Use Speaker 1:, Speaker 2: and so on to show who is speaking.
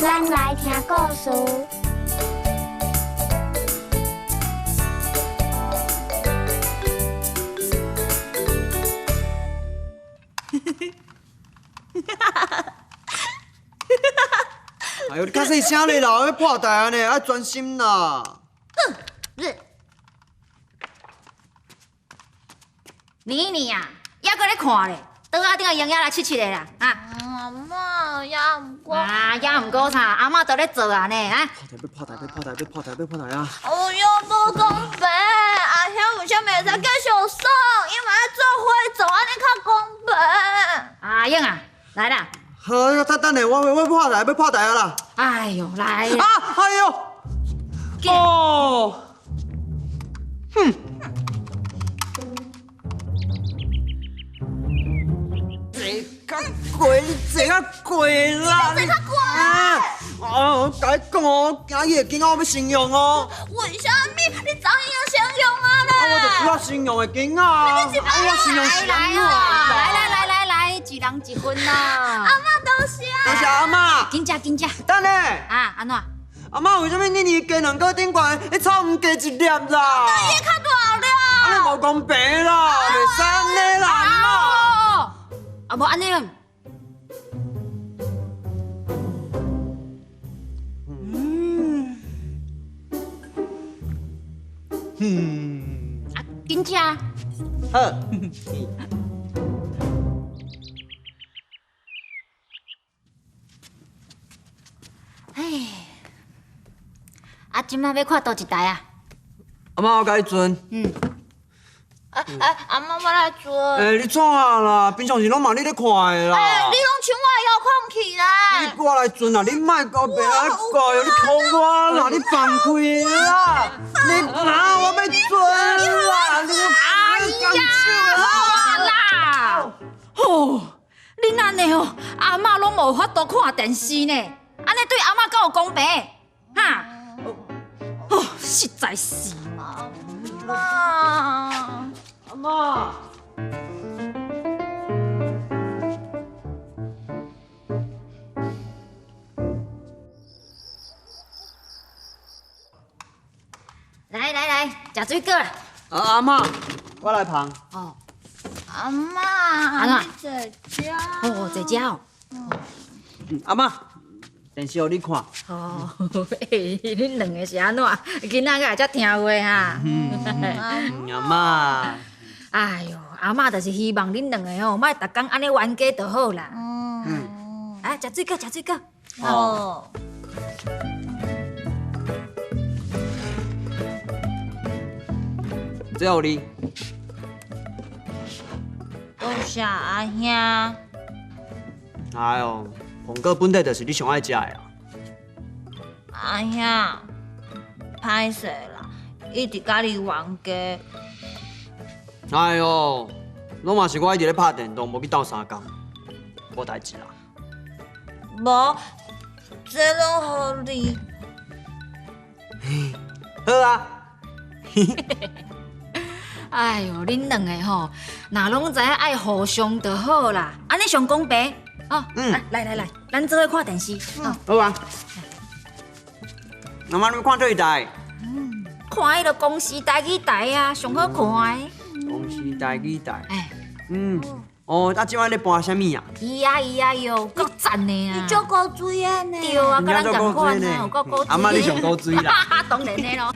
Speaker 1: 咱来听故事。
Speaker 2: 哎呦，你较细声咧啦，要破台安尼，爱专心啦。
Speaker 3: 你呀，还搁咧看咧？桌仔顶个营养来七七的啦，啊！
Speaker 4: 阿嬷也唔过。
Speaker 3: 啊，也毋过啥，阿嬷都咧做啊呢，啊！
Speaker 2: 破台啊！
Speaker 4: 哦哟，无公平！阿兄为啥物会使继续耍？因为爱做伙做，安尼较公平。
Speaker 3: 阿英啊，来啦！
Speaker 2: 好，等下，我要破台啊啦！
Speaker 3: 哎呦，来啦！
Speaker 2: 哎呦！哦！哼！坐较过啦！
Speaker 4: 坐较过
Speaker 2: 哦，甲你讲哦，今日囡仔我要信用哦。
Speaker 4: 为啥物？你怎样形容啊
Speaker 2: 我就需
Speaker 4: 咧？
Speaker 2: 要信用的囡仔啊！我信用是
Speaker 3: 来哦，来，一人一分咯。
Speaker 4: 阿嬷多谢。
Speaker 2: 多谢阿嬷。
Speaker 3: 紧食。
Speaker 2: 等下，
Speaker 3: 啊，安怎？
Speaker 2: 阿嬷为什么你鸡两个顶悬，你草唔加一粒啦？
Speaker 4: 伊较大了。
Speaker 2: 安尼无公平啦，袂使安尼啦，阿嬷。
Speaker 3: 啊，无安尼。啊，紧吃。
Speaker 2: 好。
Speaker 3: 唉，啊，今仔要看倒一台啊？
Speaker 2: 阿嬷，我甲你准。
Speaker 4: 阿嬷，我来做。
Speaker 2: 你怎啊啦？平常时拢嘛你咧看的啦。
Speaker 4: 你拢抢我的遥控器啦！
Speaker 2: 我来准啦，你莫搞别啊搞，你偷我啦，你放开啦！你拿我要准啦！你放手
Speaker 3: 啦！哦，恁安尼哦，阿嬷拢无法度看电视呢，安尼对阿嬷敢有公平？哈？哦，实在是。
Speaker 2: 阿嬷。
Speaker 3: 来，食水果啦！
Speaker 2: 阿嬷，我来捧。
Speaker 3: 哦，
Speaker 4: 阿嬷，
Speaker 3: 安
Speaker 4: 你在家？
Speaker 3: 哦，在家哦。
Speaker 2: 阿嬷，电视互你看。
Speaker 3: 哦，恁两个是安怎？囡仔个遮听话哈。
Speaker 2: 阿嬷。
Speaker 3: 哎呦，阿嬷就是希望恁两个哦，莫逐工安尼冤家就好啦。哎，食水果。
Speaker 4: 哦。
Speaker 2: 这互你。
Speaker 4: 多谢阿兄。
Speaker 2: 哎呦，红哥本地就是你上爱食的啊。
Speaker 4: 阿兄，歹势啦，一直甲你冤家。
Speaker 2: 哎呦，拢嘛是我一直咧拍电动，无去斗相共，无代志啦。
Speaker 4: 无，这拢互你。
Speaker 2: 好啊。
Speaker 3: 哎呦，恁两个吼，若拢知影爱互相就好啦，安尼上公平。哦，来，咱做伙看电视。
Speaker 2: 好啊。阿妈，你看这一台。
Speaker 3: 看迄个公司台语台啊，上好看的。
Speaker 2: 公司台语台。
Speaker 3: 哎，
Speaker 2: 哦，啊，即摆咧播啥物啊？
Speaker 3: 伊啊哟，够赞的啊！
Speaker 4: 你足够水的呢。
Speaker 3: 对啊，甲咱同款啊，有够高水。
Speaker 2: 阿妈，你上高水啦。
Speaker 3: 当然的咯。